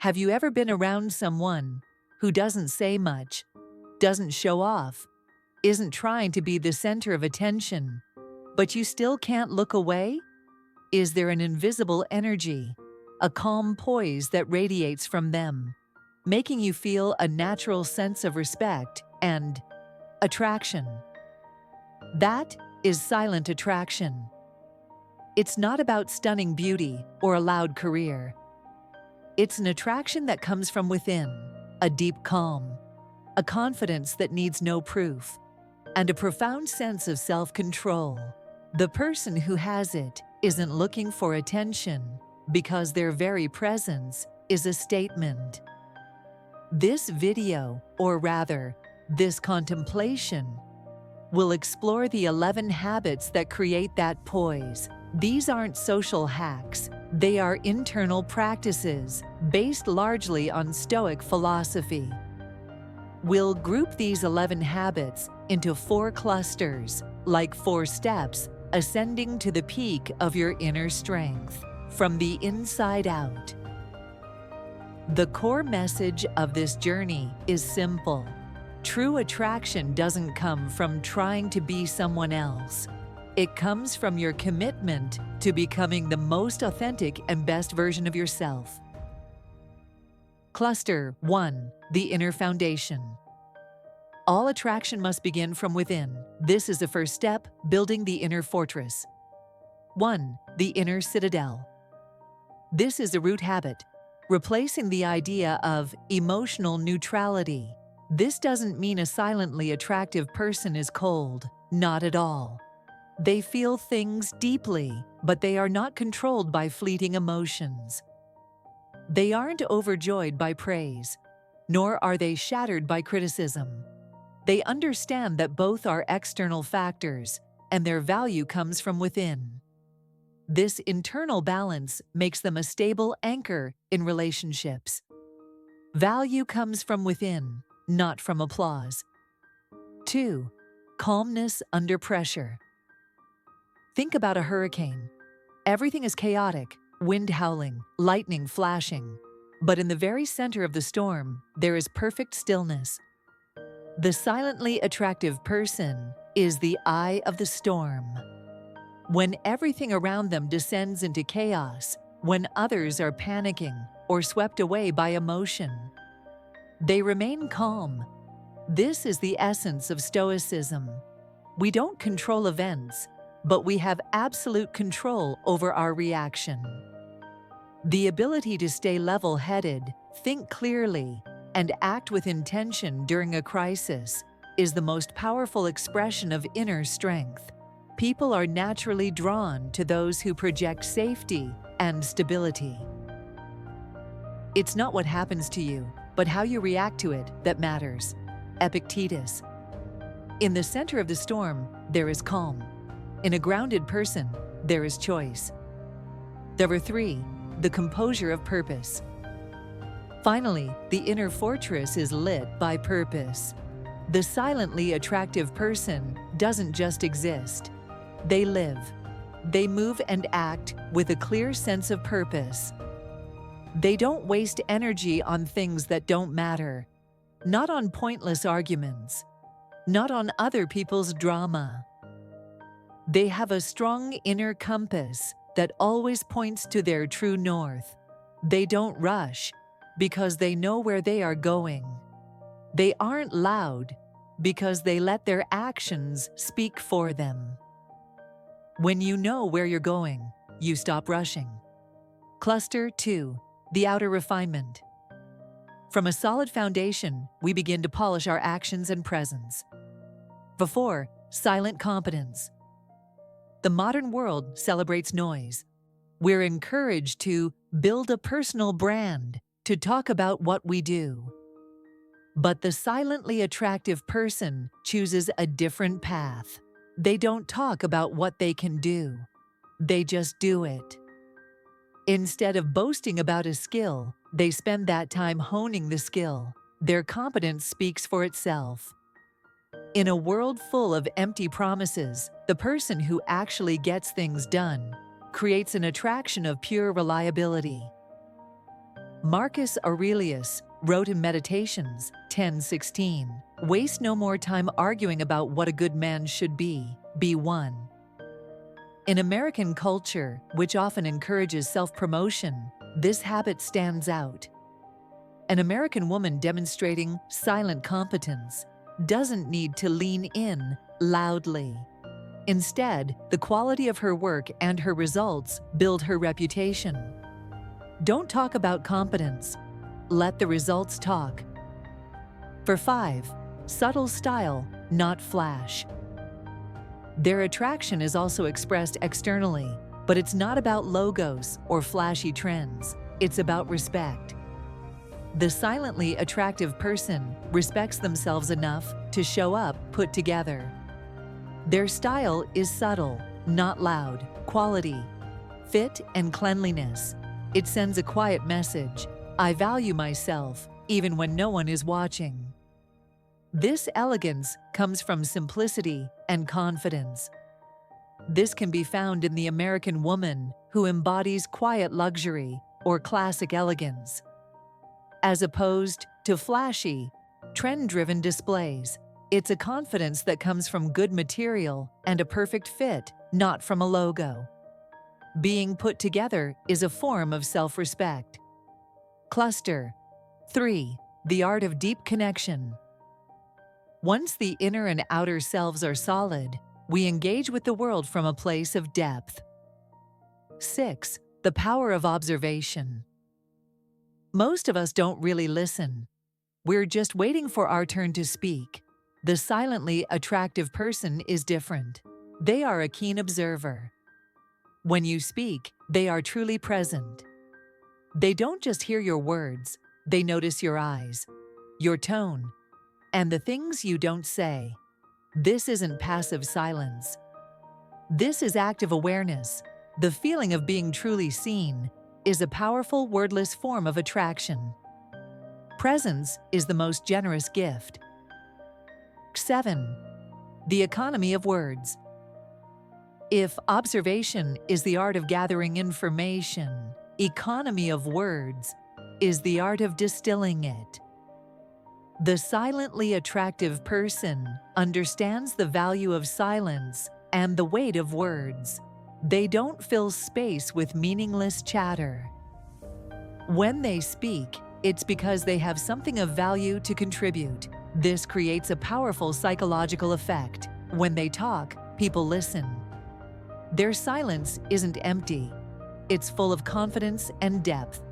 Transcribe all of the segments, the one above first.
Have you ever been around someone who doesn't say much, doesn't show off, isn't trying to be the center of attention, but you still can't look away? Is there an invisible energy, a calm poise that radiates from them, making you feel a natural sense of respect and attraction? That is silent attraction. It's not about stunning beauty or a loud career. It's an attraction that comes from within, a deep calm, a confidence that needs no proof, and a profound sense of self-control. The person who has it isn't looking for attention because their very presence is a statement. This video, or rather, this contemplation, will explore the 11 habits that create that poise. These aren't social hacks. They are internal practices based largely on Stoic philosophy. We'll group these 11 habits into 4 clusters, like 4 steps, ascending to the peak of your inner strength, from the inside out. The core message of this journey is simple. True attraction doesn't come from trying to be someone else. It comes from your commitment to becoming the most authentic and best version of yourself. Cluster 1. The inner foundation. All attraction must begin from within. This is the first step, building the inner fortress. 1. The inner citadel. This is a root habit, replacing the idea of emotional neutrality. This doesn't mean a silently attractive person is cold. Not at all. They feel things deeply, but they are not controlled by fleeting emotions. They aren't overjoyed by praise, nor are they shattered by criticism. They understand that both are external factors, and their value comes from within. This internal balance makes them a stable anchor in relationships. Value comes from within, not from applause. 2. Calmness under pressure. Think about a hurricane. Everything is chaotic, wind howling, lightning flashing. But in the very center of the storm, there is perfect stillness. The silently attractive person is the eye of the storm. When everything around them descends into chaos, when others are panicking or swept away by emotion, they remain calm. This is the essence of Stoicism. We don't control events, but we have absolute control over our reaction. The ability to stay level-headed, think clearly, and act with intention during a crisis is the most powerful expression of inner strength. People are naturally drawn to those who project safety and stability. It's not what happens to you, but how you react to it that matters. Epictetus. In the center of the storm, there is calm. In a grounded person, there is choice. Number 3. The composure of purpose. Finally, the inner fortress is lit by purpose. The silently attractive person doesn't just exist. They live. They move and act with a clear sense of purpose. They don't waste energy on things that don't matter, not on pointless arguments, not on other people's drama. They have a strong inner compass that always points to their true north. They don't rush because they know where they are going. They aren't loud because they let their actions speak for them. When you know where you're going, you stop rushing. Cluster 2. The outer refinement. From a solid foundation, we begin to polish our actions and presence. Before, silent competence. The modern world celebrates noise. We're encouraged to build a personal brand, to talk about what we do. But the silently attractive person chooses a different path. They don't talk about what they can do. They just do it. Instead of boasting about a skill, they spend that time honing the skill. Their competence speaks for itself. In a world full of empty promises, the person who actually gets things done creates an attraction of pure reliability. Marcus Aurelius wrote in Meditations 10:16, "Waste no more time arguing about what a good man should be one." In American culture, which often encourages self-promotion, this habit stands out. An American woman demonstrating silent competence doesn't need to lean in loudly. Instead, the quality of her work and her results build her reputation. Don't talk about competence. Let the results talk. For 5, subtle style, not flash. Their attraction is also expressed externally, but it's not about logos or flashy trends. It's about respect. The silently attractive person respects themselves enough to show up put together. Their style is subtle, not loud. Quality, fit, and cleanliness. It sends a quiet message. I value myself, even when no one is watching. This elegance comes from simplicity and confidence. This can be found in the American woman who embodies quiet luxury or classic elegance, as opposed to flashy, trend-driven displays. It's a confidence that comes from good material and a perfect fit, not from a logo. Being put together is a form of self-respect. Cluster 3. The art of deep connection. Once the inner and outer selves are solid, we engage with the world from a place of depth. 6. The power of observation. Most of us don't really listen. We're just waiting for our turn to speak. The silently attractive person is different. They are a keen observer. When you speak, they are truly present. They don't just hear your words, they notice your eyes, your tone, and the things you don't say. This isn't passive silence. This is active awareness. The feeling of being truly seen is a powerful wordless form of attraction. Presence is the most generous gift. 7. The economy of words. If observation is the art of gathering information, economy of words is the art of distilling it. The silently attractive person understands the value of silence and the weight of words. They don't fill space with meaningless chatter. When they speak, it's because they have something of value to contribute. This creates a powerful psychological effect. When they talk, people listen. Their silence isn't empty. It's full of confidence and depth.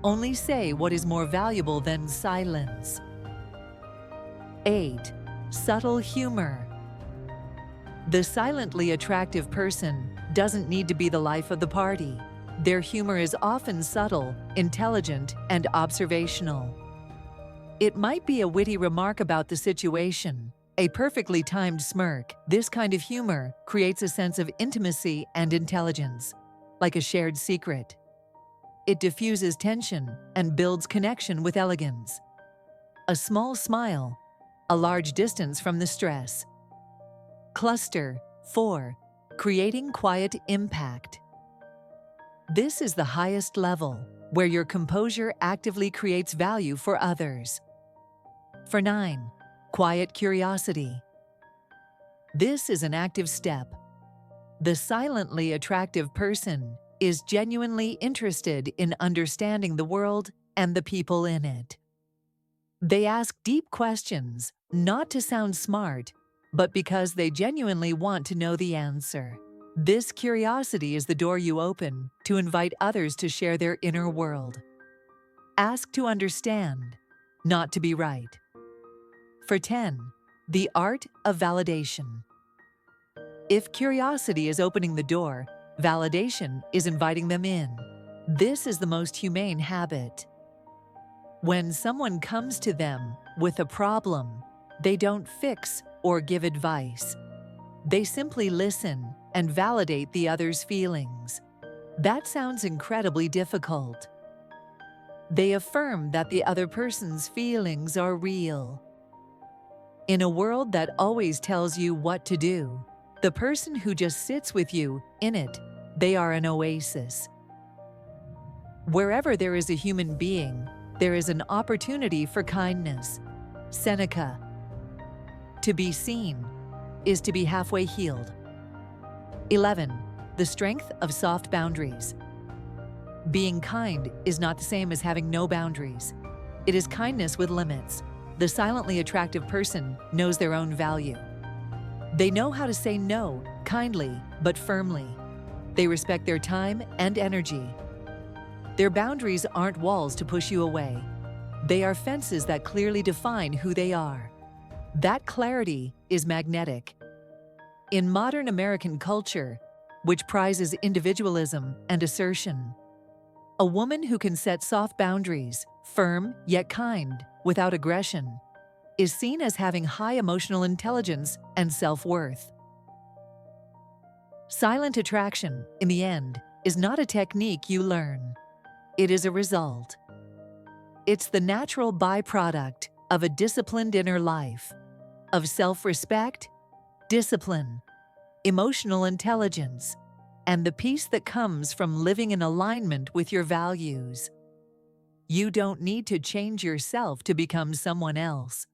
Only say what is more valuable than silence. 8. Subtle humor. The silently attractive person doesn't need to be the life of the party. Their humor is often subtle, intelligent, and observational. It might be a witty remark about the situation, a perfectly timed smirk. This kind of humor creates a sense of intimacy and intelligence, like a shared secret. It diffuses tension and builds connection with elegance. A small smile, a large distance from the stress. Cluster 4. Creating quiet impact. This is the highest level, where your composure actively creates value for others. For 9. Quiet curiosity. This is an active step. The silently attractive person is genuinely interested in understanding the world and the people in it. They ask deep questions, not to sound smart, but because they genuinely want to know the answer. This curiosity is the door you open to invite others to share their inner world. Ask to understand, not to be right. For 10. The art of validation. If curiosity is opening the door, validation is inviting them in. This is the most humane habit. When someone comes to them with a problem, they don't fix or give advice. They simply listen and validate the other's feelings. That sounds incredibly difficult. They affirm that the other person's feelings are real. In a world that always tells you what to do, the person who just sits with you in it, they are an oasis. Wherever there is a human being, there is an opportunity for kindness. Seneca. To be seen is to be halfway healed. 11. The strength of soft boundaries. Being kind is not the same as having no boundaries. It is kindness with limits. The silently attractive person knows their own value. They know how to say no, kindly but firmly. They respect their time and energy. Their boundaries aren't walls to push you away. They are fences that clearly define who they are. That clarity is magnetic. In modern American culture, which prizes individualism and assertion, a woman who can set soft boundaries, firm yet kind, without aggression, is seen as having high emotional intelligence and self-worth. Silent attraction, in the end, is not a technique you learn. It is a result. It's the natural byproduct of a disciplined inner life, of self-respect, discipline, emotional intelligence, and the peace that comes from living in alignment with your values. You don't need to change yourself to become someone else.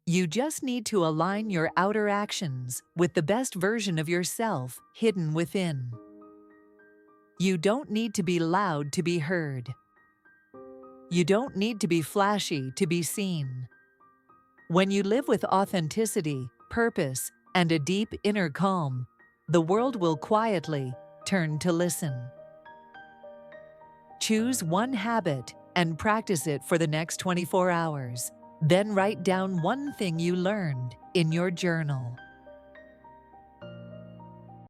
You just need to align your outer actions with the best version of yourself hidden within. You don't need to be loud to be heard. You don't need to be flashy to be seen. When you live with authenticity, purpose, and a deep inner calm, the world will quietly turn to listen. Choose one habit and practice it for the next 24 hours. Then write down one thing you learned in your journal.